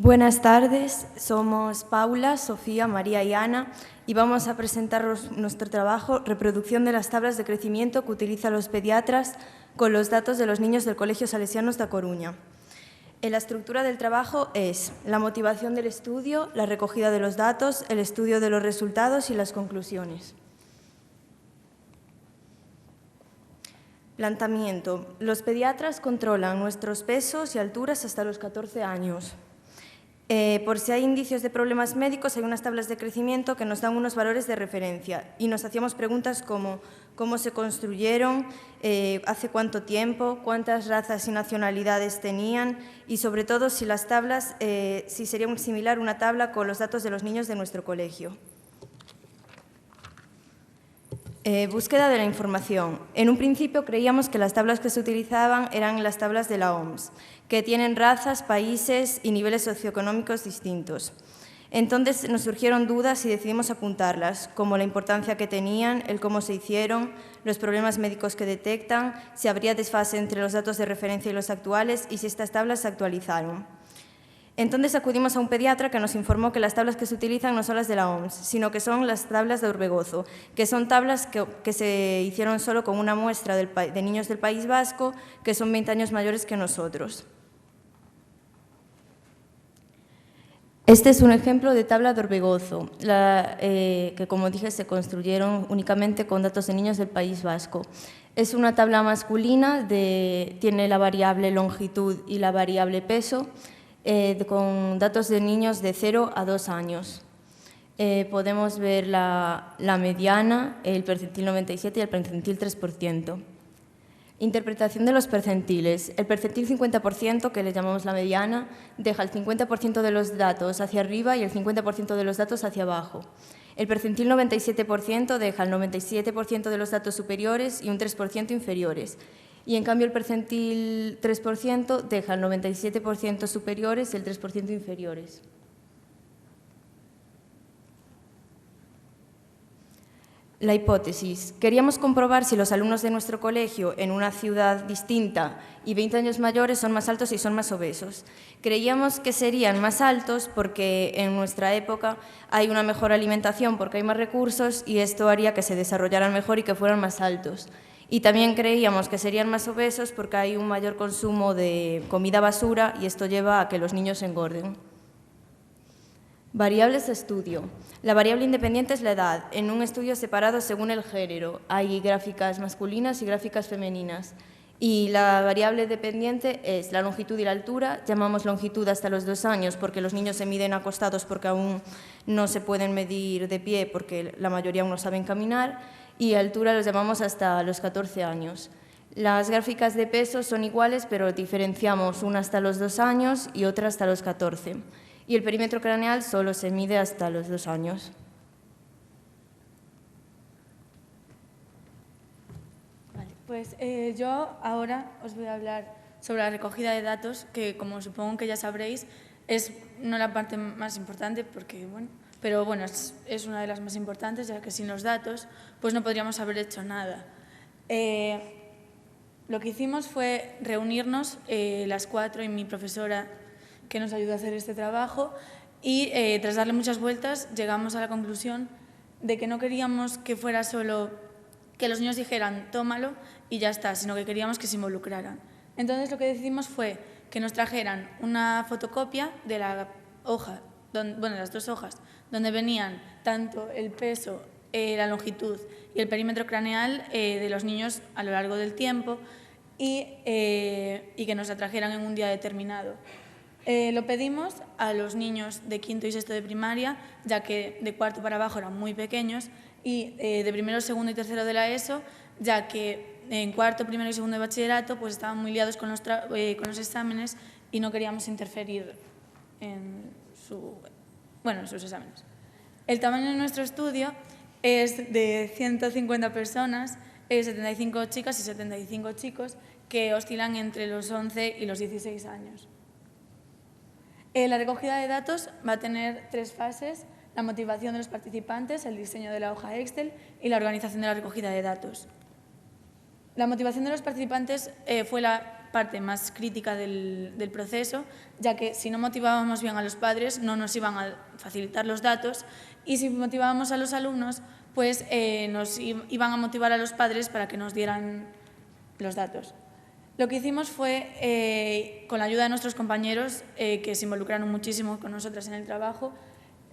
Buenas tardes, somos Paula, Sofía, María y Ana y vamos a presentaros nuestro trabajo Reproducción de las tablas de crecimiento que utilizan los pediatras con los datos de los niños del Colegio Salesianos da Coruña. La estructura del trabajo es la motivación del estudio, la recogida de los datos, el estudio de los resultados y las conclusiones. Planteamiento. Los pediatras controlan nuestros pesos y alturas hasta los 14 años. Por si hay indicios de problemas médicos, hay unas tablas de crecimiento que nos dan unos valores de referencia y nos hacíamos preguntas como cómo se construyeron, hace cuánto tiempo, cuántas razas y nacionalidades tenían y, sobre todo, si las tablas, si sería muy similar una tabla con los datos de los niños de nuestro colegio. Búsqueda de la información. En un principio creíamos que las tablas que se utilizaban eran las tablas de la OMS, que tienen razas, países y niveles socioeconómicos distintos. Entonces nos surgieron dudas y decidimos apuntarlas, como la importancia que tenían, el cómo se hicieron, los problemas médicos que detectan, si habría desfase entre los datos de referencia y los actuales y si estas tablas se actualizaron. Entonces acudimos a un pediatra que nos informó que las tablas que se utilizan no son las de la OMS, sino que son las tablas de Orbegozo, que son tablas que se hicieron solo con una muestra de niños del País Vasco, que son 20 años mayores que nosotros. Este es un ejemplo de tabla de Orbegozo, que, como dije, se construyeron únicamente con datos de niños del País Vasco. Es una tabla masculina, tiene la variable longitud y la variable peso, con datos de niños de 0 a 2 años. Podemos ver la mediana, el percentil 97 y el percentil 3%. Interpretación de los percentiles. El percentil 50%, que le llamamos la mediana, deja el 50% de los datos hacia arriba y el 50% de los datos hacia abajo. El percentil 97% deja el 97% de los datos superiores y un 3% inferiores. Y en cambio el percentil 3% deja el 97% superiores y el 3% inferiores. La hipótesis. Queríamos comprobar si los alumnos de nuestro colegio en una ciudad distinta y 20 años mayores son más altos y son más obesos. Creíamos que serían más altos porque en nuestra época hay una mejor alimentación porque hay más recursos y esto haría que se desarrollaran mejor y que fueran más altos. Y también creíamos que serían más obesos porque hay un mayor consumo de comida basura y esto lleva a que los niños engorden. Variables de estudio. La variable independiente es la edad, en un estudio separado según el género. Hay gráficas masculinas y gráficas femeninas. Y la variable dependiente es la longitud y la altura. Llamamos longitud hasta los 2 años porque los niños se miden acostados porque aún no se pueden medir de pie porque la mayoría aún no saben caminar. Y altura los llamamos hasta los 14 años. Las gráficas de peso son iguales, pero diferenciamos una hasta los 2 años y otra hasta los 14. Y el perímetro craneal solo se mide hasta los 2 años. Vale, pues yo ahora os voy a hablar sobre la recogida de datos, que como supongo que ya sabréis, es no la parte más importante, porque, bueno, pero bueno, es una de las más importantes, ya que sin los datos pues no podríamos haber hecho nada. Lo que hicimos fue reunirnos las 4 y mi profesora que nos ayudó a hacer este trabajo y tras darle muchas vueltas llegamos a la conclusión de que no queríamos que fuera solo que los niños dijeran tómalo y ya está, sino que queríamos que se involucraran. Entonces lo que decidimos fue que nos trajeran una fotocopia de la hoja, las 2 hojas, donde venían tanto el peso, la longitud y el perímetro craneal de los niños a lo largo del tiempo y que nos la trajeran en un día determinado. Lo pedimos a los niños de 5º y 6º de primaria, ya que de 4º para abajo eran muy pequeños, y de 1º, 2º y 3º de la ESO, ya que en 4º, 1º y 2º de bachillerato pues estaban muy liados con los exámenes y no queríamos interferir en sus exámenes. El tamaño de nuestro estudio es de 150 personas, 75 chicas y 75 chicos, que oscilan entre los 11 y los 16 años. La recogida de datos va a tener 3 fases: la motivación de los participantes, el diseño de la hoja Excel y la organización de la recogida de datos. La motivación de los participantes fue la parte más crítica del proceso, ya que si no motivábamos bien a los padres no nos iban a facilitar los datos, y si motivábamos a los alumnos, pues nos iban a motivar a los padres para que nos dieran los datos. Lo que hicimos fue, con la ayuda de nuestros compañeros, que se involucraron muchísimo con nosotras en el trabajo,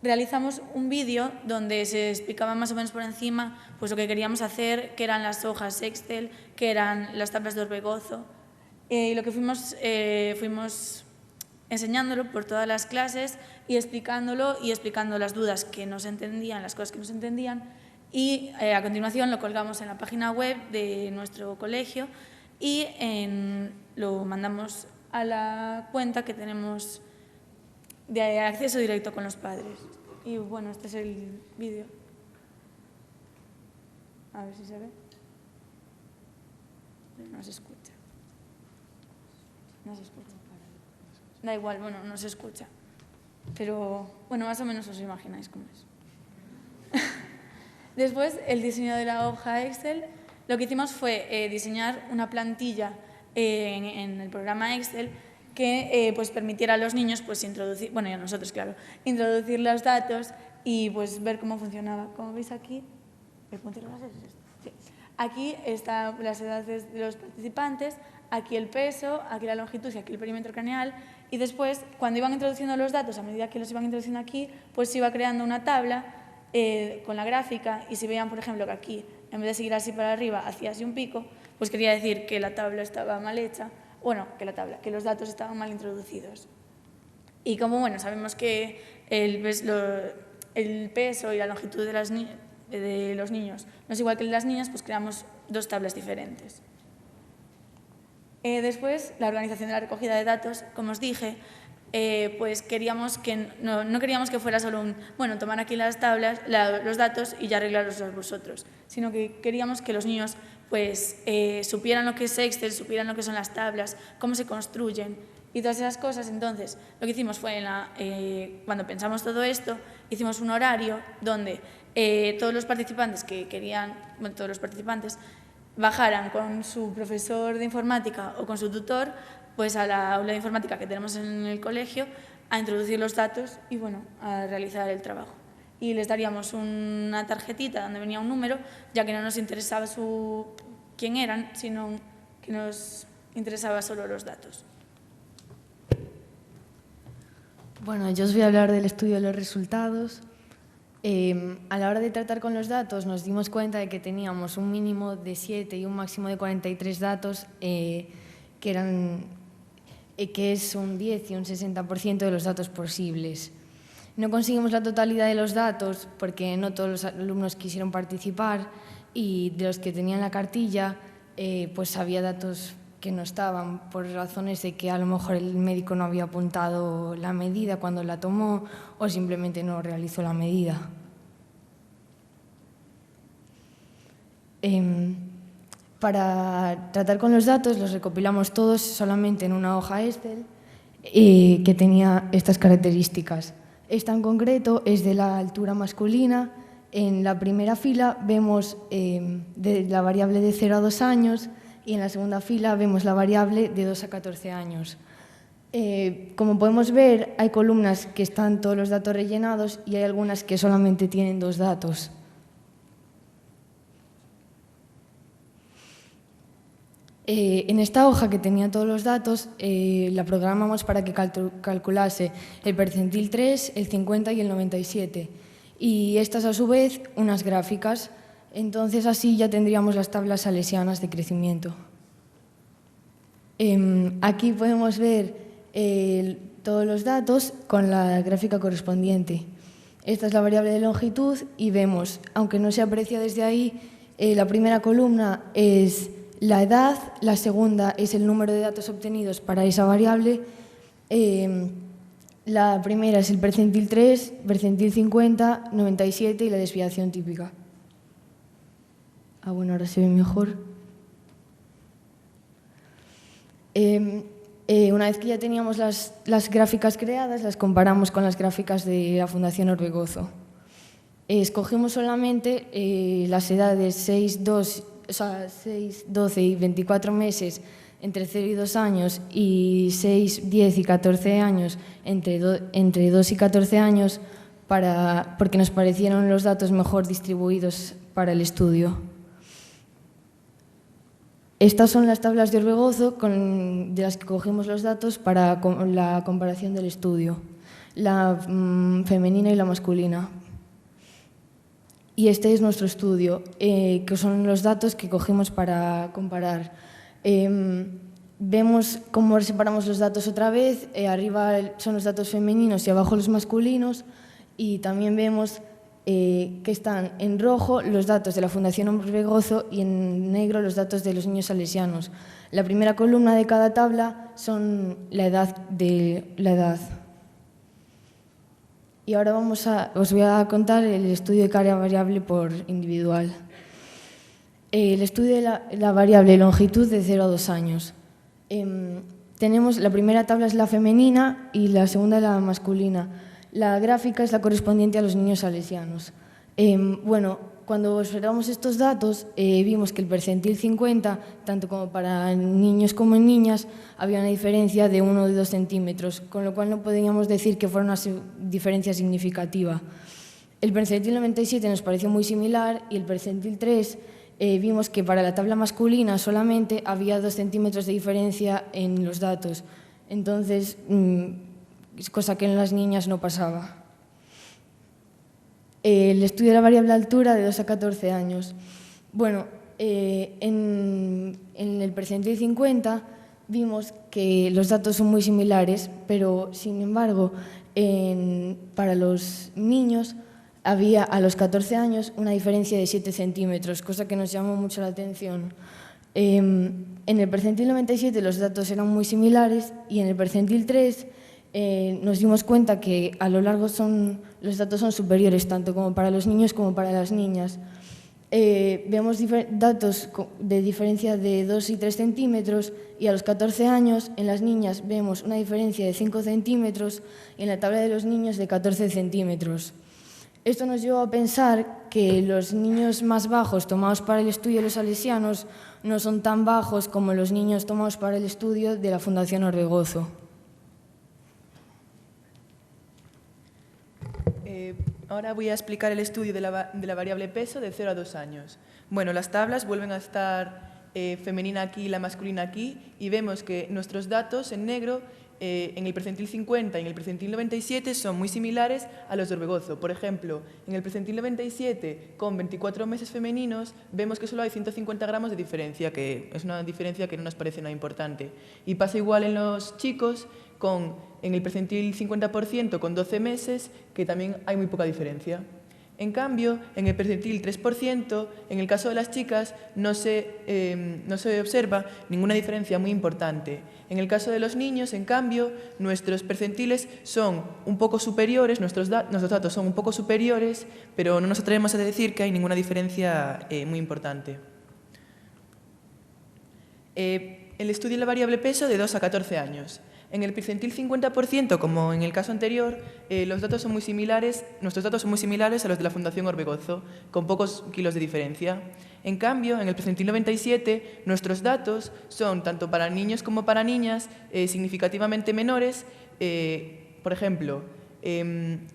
realizamos un vídeo donde se explicaba más o menos por encima pues, lo que queríamos hacer, qué eran las hojas Excel, qué eran las tablas de Orbegozo. Y lo que fuimos enseñándolo por todas las clases y explicándolo y explicando las dudas que nos entendían, las cosas que nos entendían. Y a continuación lo colgamos en la página web de nuestro colegio y lo mandamos a la cuenta que tenemos de acceso directo con los padres. Y bueno, este es el vídeo. A ver si se ve. No se escucha. No se escucha. Da igual, bueno, no se escucha. Pero, bueno, más o menos os imagináis cómo es. Después, el diseño de la hoja Excel. Lo que hicimos fue diseñar una plantilla en el programa Excel que pues, permitiera a los niños pues, introducir, bueno, y a nosotros, claro, introducir los datos y pues, ver cómo funcionaba. Como veis aquí, ¿el punto de las edades es esto? Sí. Aquí están las edades de los participantes, aquí el peso, aquí la longitud y aquí el perímetro craneal. Y después, cuando iban introduciendo los datos, a medida que los iban introduciendo aquí, pues se iba creando una tabla con la gráfica, y si veían, por ejemplo, que aquí, en vez de seguir así para arriba, hacía así un pico, pues quería decir que la tabla estaba mal hecha, bueno, que los datos estaban mal introducidos. Y como, bueno, sabemos que el peso y la longitud de los niños no es igual que el de las niñas, pues creamos dos tablas diferentes. Después, la organización de la recogida de datos, como os dije, pues queríamos que no queríamos que fuera solo tomar aquí las tablas, los datos y ya arreglarlos vosotros, sino que queríamos que los niños pues supieran lo que es Excel, supieran lo que son las tablas, cómo se construyen y todas esas cosas. Entonces, lo que hicimos fue, cuando pensamos todo esto, hicimos un horario donde todos los participantes que querían, todos los participantes bajaran con su profesor de informática o con su tutor pues a la aula de informática que tenemos en el colegio a introducir los datos y bueno, a realizar el trabajo. Y les daríamos una tarjetita donde venía un número, ya que no nos interesaba quién eran, sino que nos interesaba solo los datos. Bueno, yo os voy a hablar del estudio de los resultados. A la hora de tratar con los datos nos dimos cuenta de que teníamos un mínimo de 7 y un máximo de 43 datos que es un 10 y un 60% de los datos posibles. No conseguimos la totalidad de los datos porque no todos los alumnos quisieron participar y de los que tenían la cartilla pues había datos que no estaban por razones de que a lo mejor el médico no había apuntado la medida cuando la tomó o simplemente no realizó la medida. Para tratar con los datos los recopilamos todos solamente en una hoja Excel que tenía estas características. Esta en concreto es de la altura masculina. En la primera fila vemos la variable de 0 a 2 años y en la segunda fila vemos la variable de 2 a 14 años. Como podemos ver, hay columnas que están todos los datos rellenados y hay algunas que solamente tienen 2 datos. En esta hoja que tenía todos los datos, la programamos para que calculase el percentil 3, el 50 y el 97. Y estas, a su vez, unas gráficas. Entonces, así ya tendríamos las tablas salesianas de crecimiento. Aquí podemos ver todos los datos con la gráfica correspondiente. Esta es la variable de longitud y vemos, aunque no se aprecia desde ahí, la primera columna es la edad, la segunda es el número de datos obtenidos para esa variable, la primera es el percentil 3, percentil 50, 97 y la desviación típica. Bueno, ahora se ve mejor. Una vez que ya teníamos las gráficas creadas, las comparamos con las gráficas de la Fundación Orbegozo. Escogimos solamente las edades 6, 12 y 24 meses entre 0 y 2 años y 6, 10 y 14 años entre 2 y 14 años porque nos parecieron los datos mejor distribuidos para el estudio. Estas son las tablas de Orbegozo de las que cogimos los datos para la comparación del estudio, la femenina y la masculina. Y este es nuestro estudio, que son los datos que cogimos para comparar. Vemos cómo separamos los datos otra vez, arriba son los datos femeninos y abajo los masculinos, y también vemos que están en rojo los datos de la Fundación Orbegozo y en negro los datos de los niños salesianos. La primera columna de cada tabla son la edad. Y ahora os voy a contar el estudio de cada variable por individual. El estudio de la variable longitud de 0 a 2 años. Tenemos la primera tabla es la femenina y la segunda la masculina. La gráfica es la correspondiente a los niños salesianos. Cuando observamos estos datos, vimos que el percentil 50, tanto como para niños como en niñas, había una diferencia de 1 o 2 centímetros, con lo cual no podíamos decir que fuera una diferencia significativa. El percentil 97 nos pareció muy similar y el percentil 3 vimos que para la tabla masculina solamente había 2 centímetros de diferencia en los datos. Entonces, cosa que en las niñas no pasaba. El estudio de la variable altura de 2 a 14 años. En el percentil 50 vimos que los datos son muy similares, pero sin embargo, para los niños había a los 14 años una diferencia de 7 centímetros, cosa que nos llamó mucho la atención. En el percentil 97 los datos eran muy similares y en el percentil 3 nos dimos cuenta que a lo largo los datos son superiores, tanto como para los niños como para las niñas. Vemos datos de diferencia de 2 y 3 centímetros y a los 14 años en las niñas vemos una diferencia de 5 centímetros y en la tabla de los niños de 14 centímetros. Esto nos llevó a pensar que los niños más bajos tomados para el estudio de los salesianos no son tan bajos como los niños tomados para el estudio de la Fundación Orbegozo. Ahora voy a explicar el estudio de la variable peso de 0 a 2 años. Las tablas vuelven a estar femenina aquí y la masculina aquí y vemos que nuestros datos en negro en el percentil 50 y en el percentil 97 son muy similares a los de Orbegozo. Por ejemplo, en el percentil 97 con 24 meses femeninos vemos que solo hay 150 gramos de diferencia, que es una diferencia que no nos parece nada importante. Y pasa igual en los chicos en el percentil 50% con 12 meses, que también hay muy poca diferencia. En cambio, en el percentil 3%, en el caso de las chicas, no se observa ninguna diferencia muy importante. En el caso de los niños, en cambio, nuestros percentiles son un poco superiores, nuestros datos son un poco superiores, pero no nos atrevemos a decir que hay ninguna diferencia muy importante. El estudio de la variable peso de 2 a 14 años. En el percentil 50%, como en el caso anterior, nuestros datos son muy similares a los de la Fundación Orbegozo, con pocos kilos de diferencia. En cambio, en el percentil 97, nuestros datos son, tanto para niños como para niñas, significativamente menores. Por ejemplo,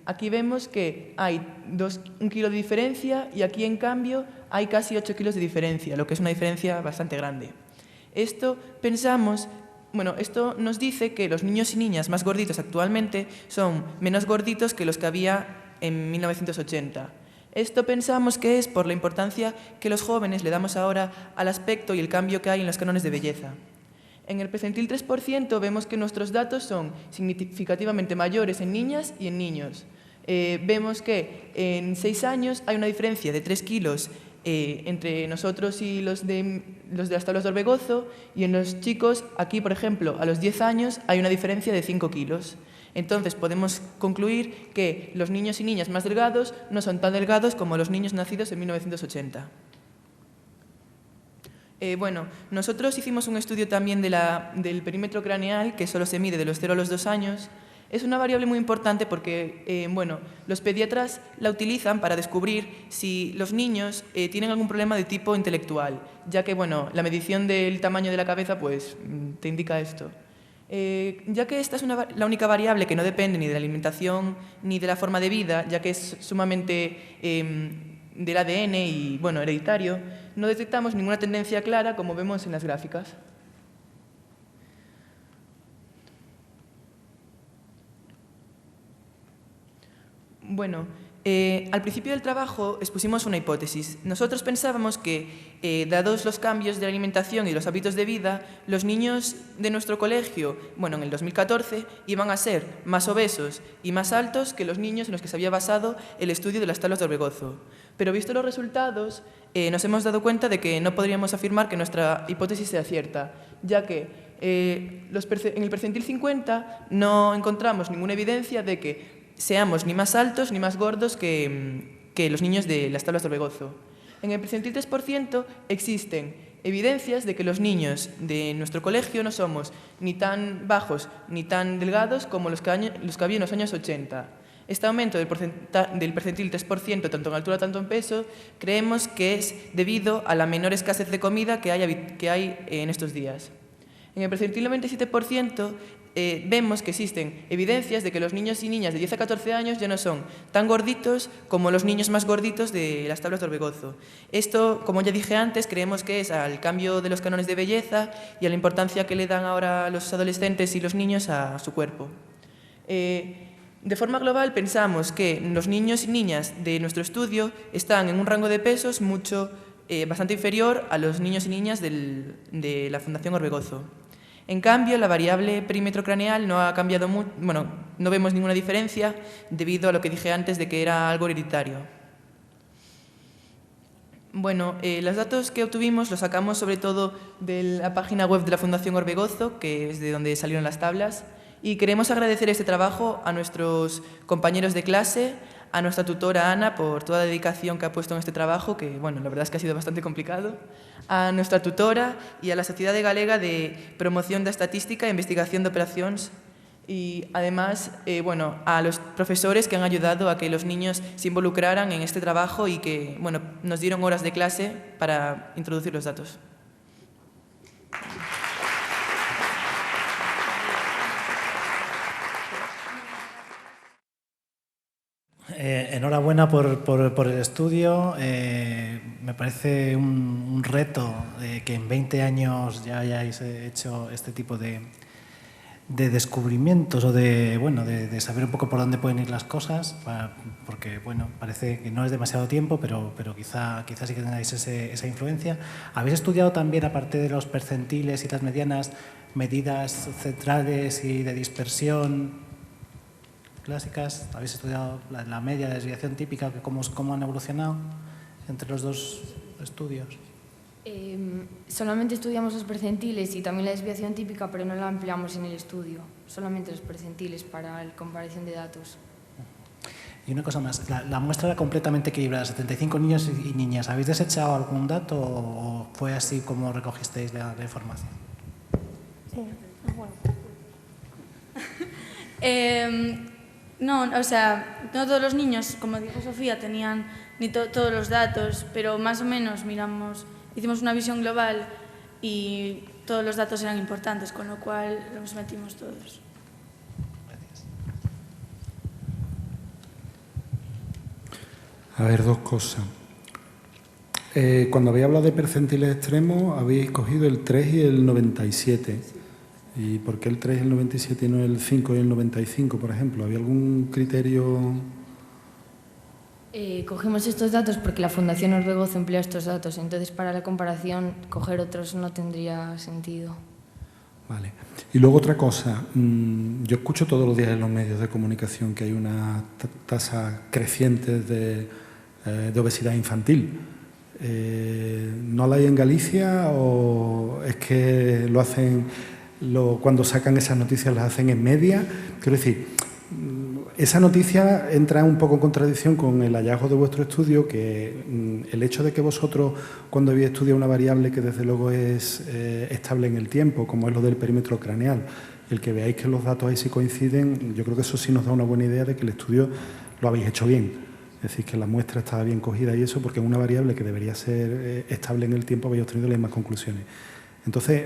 aquí vemos que hay 1 kilo de diferencia y aquí, en cambio, hay casi 8 kilos de diferencia, lo que es una diferencia bastante grande. Esto nos dice que los niños y niñas más gorditos actualmente son menos gorditos que los que había en 1980. Esto pensamos que es por la importancia que los jóvenes le damos ahora al aspecto y el cambio que hay en los cánones de belleza. En el percentil 3% vemos que nuestros datos son significativamente mayores en niñas y en niños. Vemos que en 6 años hay una diferencia de 3 kilos entre nosotros y los de las tablas de Orbegozo, y en los chicos, aquí por ejemplo, a los 10 años hay una diferencia de 5 kilos. Entonces podemos concluir que los niños y niñas más delgados no son tan delgados como los niños nacidos en 1980. Nosotros hicimos un estudio también del perímetro craneal, que solo se mide de los 0 a los 2 años, Es una variable muy importante porque, bueno, los pediatras la utilizan para descubrir si los niños tienen algún problema de tipo intelectual, ya que, bueno, la medición del tamaño de la cabeza, pues, te indica esto. Ya que esta es la única variable que no depende ni de la alimentación ni de la forma de vida, ya que es sumamente del ADN y, bueno, hereditario, no detectamos ninguna tendencia clara como vemos en las gráficas. Bueno, al principio del trabajo expusimos una hipótesis. Nosotros pensábamos que, dados los cambios de la alimentación y los hábitos de vida, los niños de nuestro colegio, bueno, en el 2014, iban a ser más obesos y más altos que los niños en los que se había basado el estudio de las tablas de Orbegozo. Pero visto los resultados, nos hemos dado cuenta de que no podríamos afirmar que nuestra hipótesis sea cierta, ya que en el percentil 50 no encontramos ninguna evidencia de que seamos ni más altos ni más gordos que los niños de las tablas de Orbegozo. En el percentil 3% existen evidencias de que los niños de nuestro colegio no somos ni tan bajos ni tan delgados como los que había en los años 80. Este aumento del percentil 3%, tanto en altura tanto en peso, creemos que es debido a la menor escasez de comida que hay en estos días. En el percentil 97% vemos que existen evidencias de que los niños y niñas de 10 a 14 años ya no son tan gorditos como los niños más gorditos de las tablas de Orbegozo. Esto, como ya dije antes, creemos que es al cambio de los cánones de belleza y a la importancia que le dan ahora los adolescentes y los niños a su cuerpo. De forma global, pensamos que los niños y niñas de nuestro estudio están en un rango de pesos bastante inferior a los niños y niñas de la Fundación Orbegozo. En cambio, la variable perímetro craneal no ha cambiado mucho, bueno, no vemos ninguna diferencia debido a lo que dije antes de que era algo hereditario. Bueno, los datos que obtuvimos los sacamos sobre todo de la página web de la Fundación Orbegozo, que es de donde salieron las tablas, y queremos agradecer este trabajo a nuestros compañeros de clase, a nuestra tutora Ana por toda la dedicación que ha puesto en este trabajo, que bueno, la verdad es que ha sido bastante complicado, a nuestra tutora y a la Sociedade Galega de Promoción da Estatística e Investigación de Operacións y además bueno, a los profesores que han ayudado a que los niños se involucraran en este trabajo y que bueno, nos dieron horas de clase para introducir los datos. Enhorabuena por el estudio. Me parece un reto que en 20 años ya hayáis hecho este tipo de descubrimientos o de saber un poco por dónde pueden ir las cosas, porque bueno, parece que no es demasiado tiempo, pero quizá sí que tengáis esa influencia. ¿Habéis estudiado también, aparte de los percentiles y las medianas, medidas centrales y de dispersión clásicas? ¿Habéis estudiado la media, la desviación típica, cómo han evolucionado entre los dos estudios? Solamente estudiamos los percentiles y también la desviación típica, pero no la ampliamos en el estudio, solamente los percentiles para la comparación de datos. Y una cosa más, la muestra era completamente equilibrada, 75 niños y niñas. ¿Habéis desechado algún dato o fue así como recogisteis la información? Sí, bueno. No, o sea, no todos los niños, como dijo Sofía, tenían ni todos los datos, pero más o menos hicimos una visión global y todos los datos eran importantes, con lo cual los metimos todos. Gracias. A ver, dos cosas. Cuando habéis hablado de percentiles extremos, habéis cogido el 3 y el 97. ¿Y por qué el 3 y el 97 y no el 5 y el 95, por ejemplo? ¿Había algún criterio? Cogimos estos datos porque la Fundación Orbegozo emplea estos datos, entonces para la comparación coger otros no tendría sentido. Vale. Y luego otra cosa, yo escucho todos los días en los medios de comunicación que hay una tasa creciente de obesidad infantil. ¿No la hay en Galicia o es que lo hacen, cuando sacan esas noticias las hacen en media? Quiero decir, esa noticia entra un poco en contradicción con el hallazgo de vuestro estudio, que el hecho de que vosotros, cuando habéis estudiado una variable que desde luego es estable en el tiempo, como es lo del perímetro craneal, el que veáis que los datos ahí sí coinciden, yo creo que eso sí nos da una buena idea de que el estudio lo habéis hecho bien. Es decir, que la muestra estaba bien cogida y eso, porque es una variable que debería ser estable en el tiempo, habéis obtenido las mismas conclusiones. Entonces,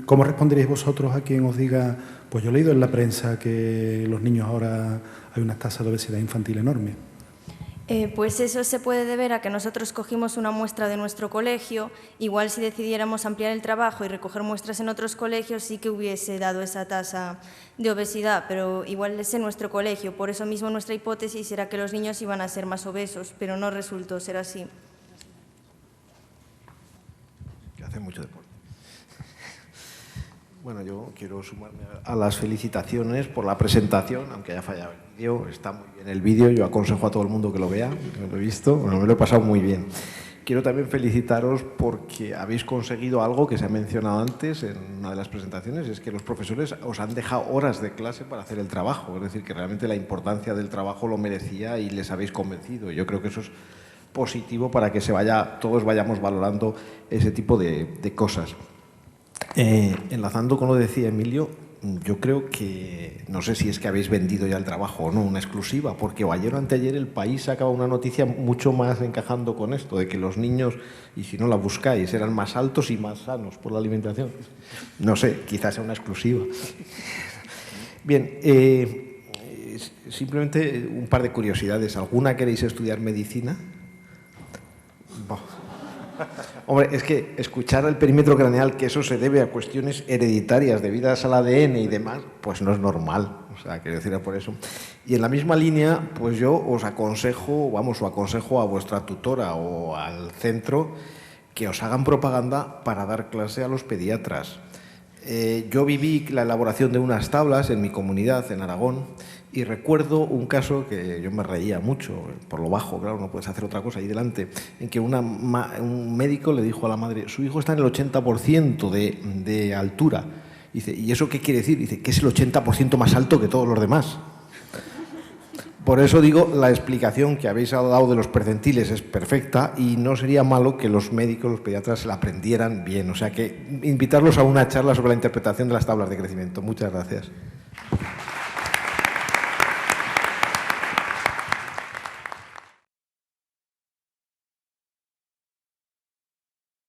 ¿cómo responderéis vosotros a quien os diga, pues yo he leído en la prensa que los niños ahora hay una tasa de obesidad infantil enorme? Pues eso se puede deber a que nosotros cogimos una muestra de nuestro colegio. Igual si decidiéramos ampliar el trabajo y recoger muestras en otros colegios sí que hubiese dado esa tasa de obesidad, pero igual es en nuestro colegio. Por eso mismo nuestra hipótesis era que los niños iban a ser más obesos, pero no resultó ser así. Que hace mucho deporte. Bueno, yo quiero sumarme a las felicitaciones por la presentación, aunque haya fallado el vídeo. Está muy bien el vídeo, yo aconsejo a todo el mundo que lo vea, que lo he visto, bueno, me lo he pasado muy bien. Quiero también felicitaros porque habéis conseguido algo que se ha mencionado antes en una de las presentaciones, es que los profesores os han dejado horas de clase para hacer el trabajo, es decir, que realmente la importancia del trabajo lo merecía y les habéis convencido. Yo creo que eso es positivo para que todos vayamos valorando ese tipo de cosas. Enlazando con lo que decía Emilio, yo creo que, no sé si es que habéis vendido ya el trabajo o no, una exclusiva, porque ayer o anteayer El País sacaba una noticia mucho más encajando con esto, de que los niños, y si no la buscáis, eran más altos y más sanos por la alimentación. No sé, quizás sea una exclusiva. Bien, simplemente un par de curiosidades. ¿Alguna queréis estudiar medicina? Hombre, es que escuchar el perímetro craneal, que eso se debe a cuestiones hereditarias debidas al ADN y demás, pues no es normal. O sea, quiero decir, por eso. Y en la misma línea, pues yo os aconsejo, aconsejo a vuestra tutora o al centro que os hagan propaganda para dar clase a los pediatras. Yo viví la elaboración de unas tablas en mi comunidad, en Aragón, y recuerdo un caso que yo me reía mucho, por lo bajo, claro, no puedes hacer otra cosa ahí delante, en que un médico le dijo a la madre, su hijo está en el 80% de altura. Dice, ¿y eso qué quiere decir? Dice, que es el 80% más alto que todos los demás. Por eso digo, la explicación que habéis dado de los percentiles es perfecta y no sería malo que los médicos, los pediatras, la aprendieran bien. O sea, que invitarlos a una charla sobre la interpretación de las tablas de crecimiento. Muchas gracias.